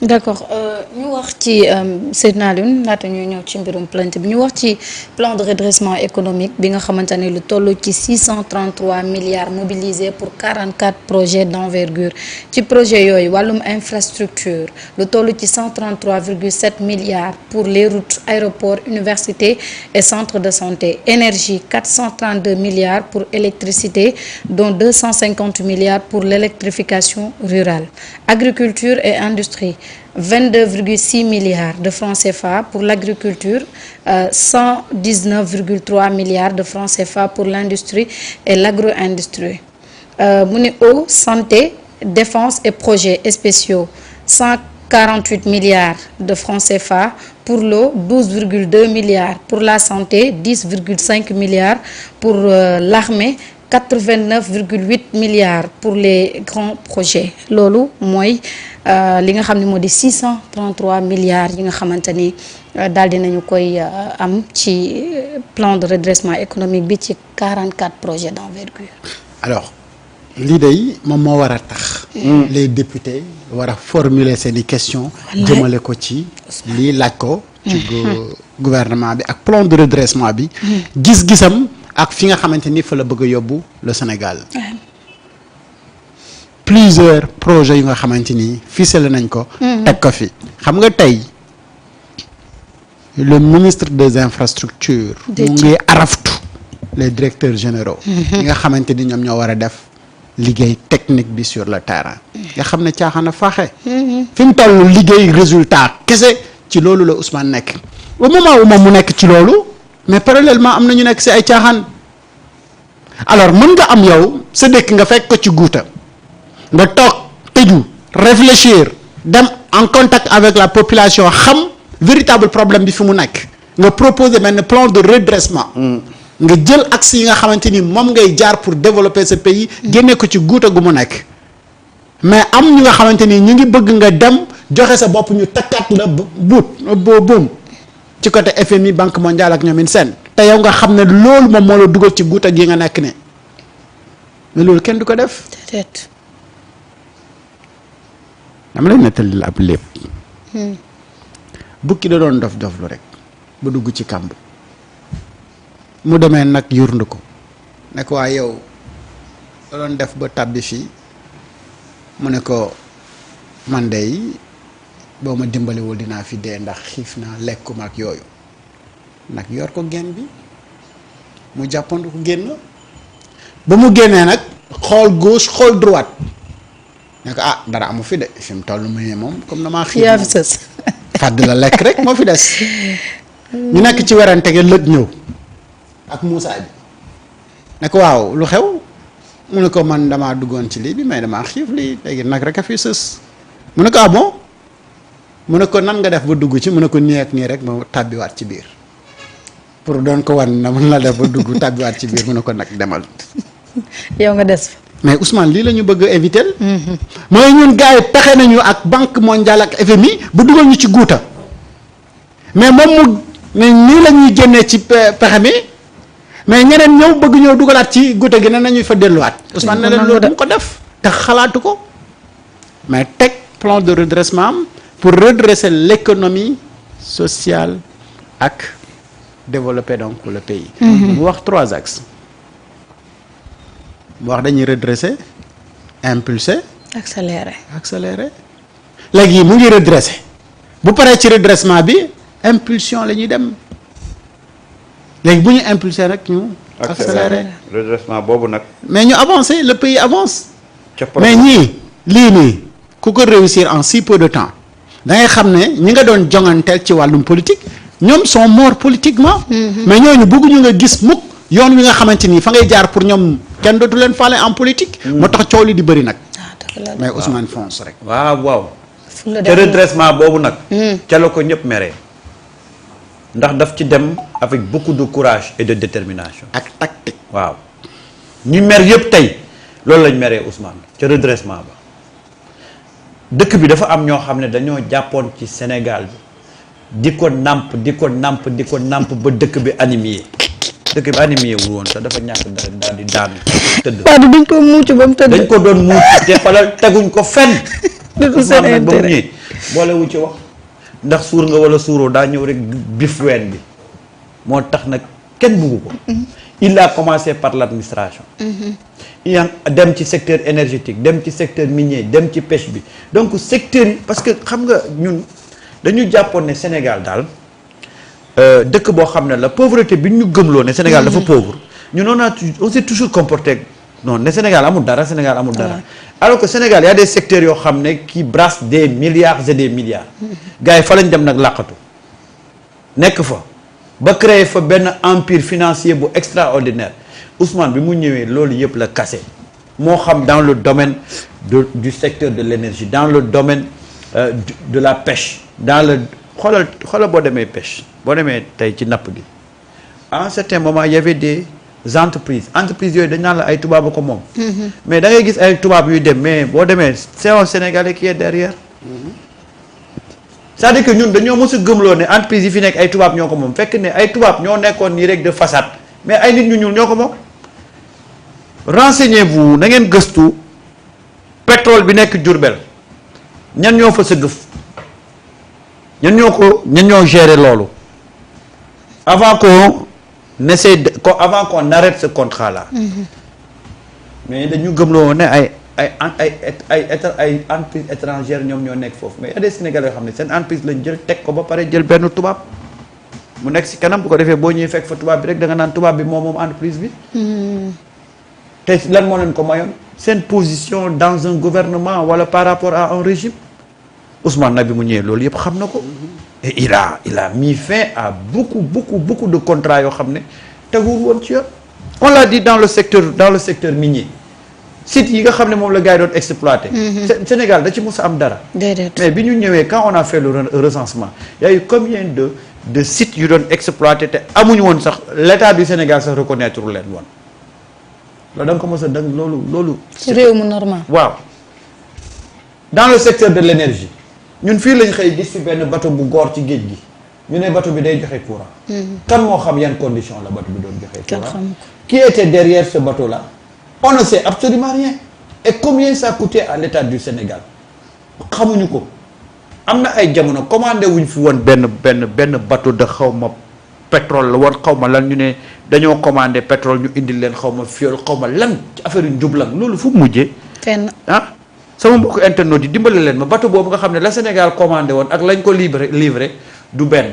d'accord ñu wax ci Seydina Alioune laata ñuy ñëw ci mbirum plainte bi ñu wax ci plan de redressement économique bi nga xamante ne lu toll ci 633 milliards mobilisés pour 44 projets d'envergure ci projet yooyu wàllum infrastructure lu toll ci 133,7 milliards pour les routes aéroports universités et centres de santé énergie 432 milliards pour électricité dont 250 milliards pour l'électrification rurale agriculture et industrie 22,6 milliards de francs CFA pour l'agriculture, 119,3 milliards de francs CFA pour l'industrie et l'agro-industrie. Mu ne eau, santé, défense et projets spéciaux, 148 milliards de francs CFA pour l'eau, 12,2 milliards pour la santé, 10,5 milliards pour l'armée, 89,8 milliards pour les grands projets loolu mooy li nga xam ne moo di 633 milliards yi nga xamante ni daal dinañu koy am ci plan de redressement économique bi ci 44 projets d'envergure. alors lii day moom moo war a tax. les députés war a formuler seeni questions. jëmale ko ci lii laaj ko. ci gouvernement bi ak plan de redressement bi. gis-gisam. ak fi nga xamante ni fa la bëgg a yóbbu le Sénégal plusieurs projets yu nga xamante ni ficelé nañ ko teg ko fi xam nga tey le ministre des infrastructures mu ngi araftu les directeurs généraux yi nga xamante ni ñoom ñoo war a def liggéey technique bi sur le terrain nga xam ne caaxaan a faaxe fi mu toll liggéey résultat kese ci loolu la Ousmane nekk au moment où moom mu nekk ci loolu mais parallèlement am na ñu nekk ci ay caaxaan alors mën nga am yow sa dëkk nga fekk ko ci guuta nga toog tëju réfléchir dem en contact avec la population xam véritable problème bi fi mu nekk nga proposer benn plan de redressement nga jël axe yi nga xamante ni moom ngay jaar pour développer ce pays génne ko ci guuta gu mu nekk mais am ñu nga xamante ni ñu ngi bëgg nga dem joxe sa bopp ñu takkaat la buum ci côté FMI Banque mondiale ak ñoom seen te yow nga xam ne loolu moom moo la dugal ci guuta gi nga nekk ne mais loolu kenn du ko def. peut-être. dama lay nettali la ab lépp. bukki da doon dof lu rek ba dugg ci kàmb mu demee nag yurndu ko ne ko waa yow da doon def ba tàbbi fii mu ne ko man dey boo ma dimbaliwul dinaa fi dee ndax xiif naa lekkuma ak yooyu nag yor ko genn bi mu jàppandu ko génn ba mu génnee nag xool gauche xool droite ne ko ah dara amu fi de fi mu toll mu ne moom comme damaa xiif yaa fi sës fàdd la lekk rek moo fi des ñu nekk ci werante ge lëg ñëw ak Moussa bi ne ko waaw lu xew mu ne ko man damaa duggoon ci lii bi mais damaa xiif lii léegi nag rek a fi sës mu ne ko ah bon mu ne ko nan nga def ba dugg ci mu ne ko nii ak nii rek ma tàbbiwaat ci biir pour doon ko wan na mën la def ba dugg tàbbiwaat ci biir mu ne ko nag demal. yow nga des. mais Ousmane lii la ñu bëgg a éviter. mooy ñun gars yi pexe nañu ak banque mondiale ak FMI bu dugal ñu ci guuta mais moom mu ne nii la ñuy génnee ci pexe mi mais ñeneen ñëw bëgg ñëw dugalaat ci guuta gi ne nañuy fa delluwaat. Ousmane ne leen loolu mu ko def te xalaatu ko mais teg plan de redressement am pour redresser l'économie sociale ak développer donc le pays. mu wax 3 axes. mu wax dañuy redresser impulser. accélérer. léegi mu ngi redresser bu paree ci redressement bi impulsion la ñuy dem léegi bu ñu impulser rek ñu. accélérer redressement boobu nag. mais ñu avancer le pays avance. mais ñii lii nii ku ko réussir en si peu de temps da ngay xam ne ñi nga doon jonganteel ci wàllum politique ñoom sont morts politiquement. mais ñooñu bëgguñu nga gis mukk yoon wi nga xamante ni fa ngay jaar pour ñoom kenn dootu leen faale en politique. moo tax coow li di bëri nag. mais Ousmane fonce rek. waaw. ca redressement boobu nag. ca la ko ñëpp meree. ndax daf ci dem avec beaucoup de courage et de détermination. ak tactique. waaw ñu mer yëpp tey loolu lañ meree Ousmane ca redressement ba dëkk bi dafa am ñoo xam ne dañoo jàppoon ci Sénégal bi di ko nàmp ba dëkk bi animé. dëkk bi animé wu woon sax dafa ñàkk dara daal di daanu tëdd. waaw dañ ko muucu ba mu tëdd. dañ ko doon muucu te xolal teguñ ko fenn. du seen ba mu intérêt ñëwee boolewu ci wax ndax suur nga wala suuroo daa ñëw rek bif ween bi moo tax nag kenn buggu ko il a commencé par l'administration dem ci secteur énergétique dem ci secteur minier dem ci pêche bi donc secteur yi parce que xam nga ñun dañu jàppoon ne Sénégal daal dëkk boo xam ne la pauvreté bi ñu gëmloo ne Sénégal dafa pauvre ñun on s'est toujours comporté non ne Sénégal amul dara alors que Sénégal y a des secteurs yoo xam ne qui brassent des milliards et des milliards gars yi fa lañ dem nag làqatu nekk fa ba créer fa benn empire financier bu extraordinaire Ousmane bi mu ñëwee loolu yëpp la cassé moo xam dans le domaine du secteur de l'énergie dans le domaine de la pêche dans le xoolal boo demee pêche boo demee tey ci napp gi à un certain moment il y avait des entreprises yooyu dañ naan la ay tubaab a ko moom mais da ngay gis ay tubaab yuy dem mais boo demee c'est un Sénégalais qui est derrière c'est-à-dire que ñun dañoo mës a gëmloo ne entreprise yi fi nekk ay tubaab ñoo ko moom fekk ne ay tubaab ñoo nekkoon nii rek de façade mais ay nit ñu ñuul ñoo ko moom renseignez-vous na ngeen gëstu pétrole bi nekk Diourbel ñan ñoo fa sëgëf ñan ñoo gérer loolu avant qu'on arrête ce contrat là mais dañu gëmloo ne ay entreprise étrangère ñoom ñoo nekk foofu mais y a des Sénégalais yoo xam ne seen entreprise lañ jël teg ko ba pare jël benn tubaab mu nekk si kanam bu ko defee boo ñëwee fekk fa tubaab bi rek da nga naan tubaab bi moom entreprise bi te lan moo leen ko mayoon seen position dans un gouvernement wala par rapport à un régime Ousmane nag bi mu ñëwee loolu yëpp xam na ko et il a mis fin à beaucoup de contrats yoo xam ne teguwul woon ci yoon on l'a dit dans le secteur minier sites yi nga xam ne moom la gars yi doon exploité Sénégal da ci mos a am dara mais bi ñu ñëwee quand on a fait le recensement y a eu combien de sites yu doon exploité te amuñu woon sax l'état du Sénégal sax reconnaître leen woon loolu da nga ko mos a loolu ci réew mu normal waaw dans le secteur de l'énergie ñun fii lañ xëy gis fi benn bateau bu goor ci géej gi ñu ne bateau bi day joxe courant kan moo xam yan condition la bateau bi doon joxe courant qui était derrière ce bateau là on ne sait absolument rien et combien ça coûtait à l'état du Sénégal xamuñu ko am na ay jamono commandé wuñ fi woon benn bateau de xaw ma pétrole la woon xaw ma lan ñu ne dañoo commandé pétrole ñu indil leen xaw ma fiol xaw ma lan ci affaire yu njublan loolu fu mujjee fenn sama mbokku internautes yi dimbale leen ma bateau boobu nga xam ne la Sénégal commandé woon ak lañ ko livré du benn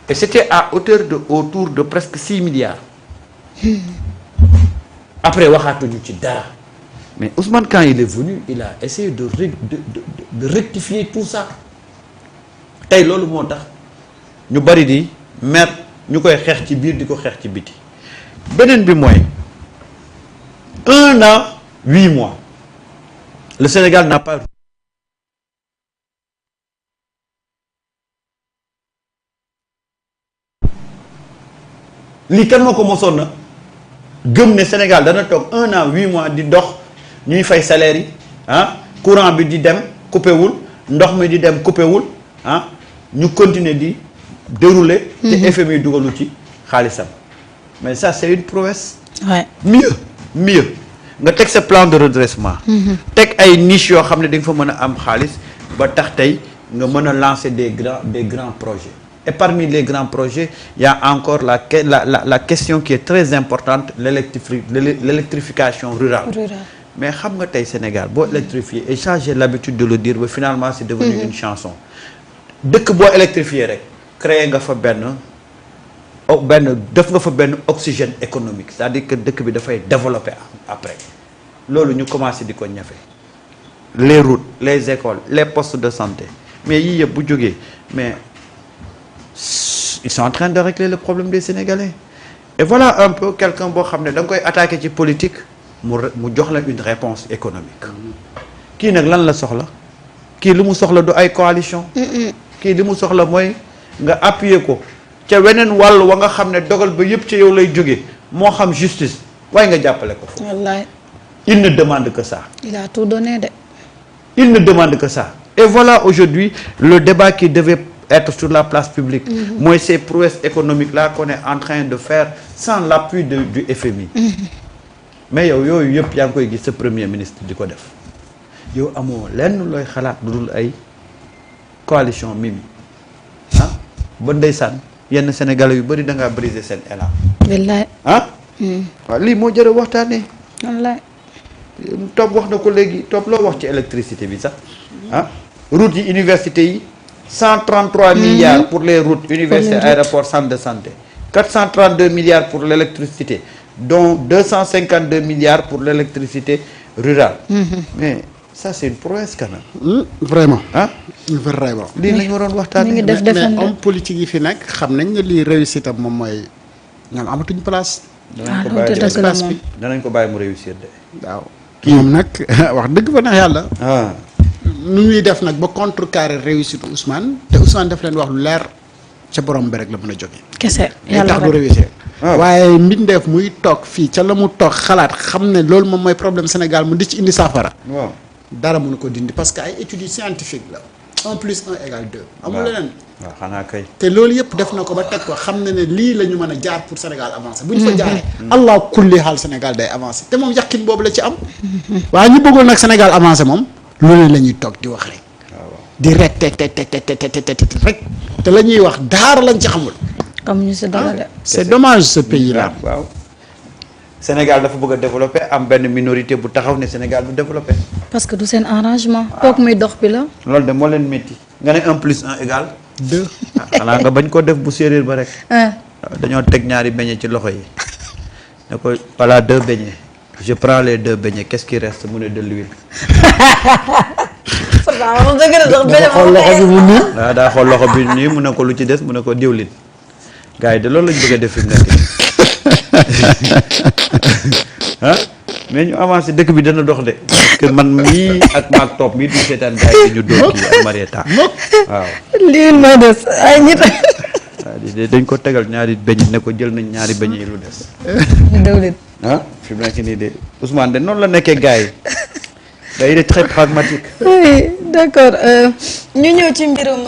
et c'était à hauteur de autour de presque 6 milliards après waxaatuñu ci dara mais Ousmane quand il est venu il a essayé de rectifier tout ça tey loolu moo tax ñu bari di mer ñu koy xeex ci biir di ko xeex ci biti beneen bi mooy 1 an 8 mois le Sénégal n'a pas lii kan moo ko mosoon na gëm ne Sénégal dana toog 1 an 8 mois di dox ñuy fay salaire yi courant bi di dem coupé wul ndox mi di dem coupé wul ñu continuer di dérouler te FMI dugalu ci xaalisam mais ça c'est une prouesse mieux nga teg sa plan de redressement teg ay niche yoo xam ne da nga fa mën a am xaalis ba tax tey nga mën a lancer des grands projets et parmi les grands projets il y a encore la question qui est très importante l'électrification rurale mais xam nga tey Sénégal boo électrifié et j'ai l'habitude de le dire ba finalement c'est devenu une chanson dëkk boo électrifié rek créé nga fa def nga fa benn oxygène économique c'est-à-dire que dëkk bi dafay développer après loolu ñu commencé di ko ñafe les routes les écoles les postes de santé mais yii yëpp bu jógee mais ils sont en train de régler le problème des Sénégalais et voilà un peu quelqu'un boo xam ne da nga koy attaquer ci politique mu jox la une réponse économique kii nag lan la soxla kii li mu soxla du ay coalition kii li mu soxla mooy nga appuyer ko ca weneen wàll wa nga xam ne dogal ba yëpp ca yow lay jóge moo xam justice waaye nga jàppale ko foofu. wallaay. il ne demande que ça. il a tout donné de. il ne demande que ça et voilà aujourd'hui le débat qui devait être sur la place publique. mooy ces prouesses économiques là qu'on est en train de faire sans l'appui du FMI. mais yow yooyu yëpp yaa ngi koy gis sa premier ministre di ko def yow amoo lenn looy xalaat lu dul ay coalition Mimi ba ndeysaan yenn sénégalais yu bëri da ngaa briser seen élan. wallaay. waaw lii moo jërë waxtaanee. wallaay. Top wax na ko léegi Top loo wax ci électricité bi sax routes yi université yi 133 milliards pour les routes université aéroport centre de santé 432 milliards pour l'électricité dont 252 milliards pour l'électricité rurale. Mais ça c'est une prouesse quand même. Vraiment. Vraiment. lii lañu waroon waxtaanee. mais homme politique yi fi nekk xam nañ ne lii réussite am moom mooy ñoom amatuñ place. danañ ko bàyyi mu réussir de. waaw moom nag wax dëgg fa neex yàlla. nu ñuy def nag ba contrecarrer réussite Ousmane te Ousmane daf leen wax lu leer ca borom bi rek la mën a jógee. kese yàlla tax du réussir. waaye mbindeef muy toog fii ca la mu toog xalaat xam ne loolu moom mooy problème Sénégal mu di ci indi saafara. waaw dara mënu ko dindi parce que ay études scientifiques la 1 plus 1 égale 2. amul leneen. waaw xanaa kay. te loolu yëpp def na ko ba teg ko xam ne ne lii la ñu mën a jaar pour Sénégal avancer. bu ñu fa jaaree. allah kulli xaal Sénégal day avancer te moom yàqin boobu la ci am. waaye ñu bëggoon nag Sénégal avancer moom. loolu la ñuy toog di wax rek. di rek te rek te la ñuy wax daara lañ ci xamul. xamuñu si dara de. c'est dommage ce pays là. waaw Sénégal dafa bëgg a développer am benn minorité bu taxaw ne Sénégal du développer. parce que du seen arrangement. kooku muy dox bi la. loolu de moo leen métti. nga ne 1 plus 1 égale. 2. xanaa nga bañ ko def bu séeréer ba rek. dañoo teg ñaari beñe ci loxo yi. ne ko voilà 2 beignets. je prends les 2 beignets qu'est-ce qui reste mu ne de l'huile. daa xool loxo bi mu nii. waaw daa xool loxo bi nii mu ne ko lu ci des mu ne ko diwlin. gars yi de loolu lañ bëgg a def fi mu nekk nii mais ñu avancé dëkk bi dana dox de. parce que man mii ak maag Top mii du seetaan gars yi ñu dóor kii ak Marieta waaw. lii ma des ay nit. waaw dañ ko tegal ñaari beñ ne ko jël nañ ñaari beñ yi lu des. dawlin. fi mu nekk nii de Ousmane de noonu la nekkee gars yi day de très pragmatique. oui d'accord ñu ñëw ci mbirum.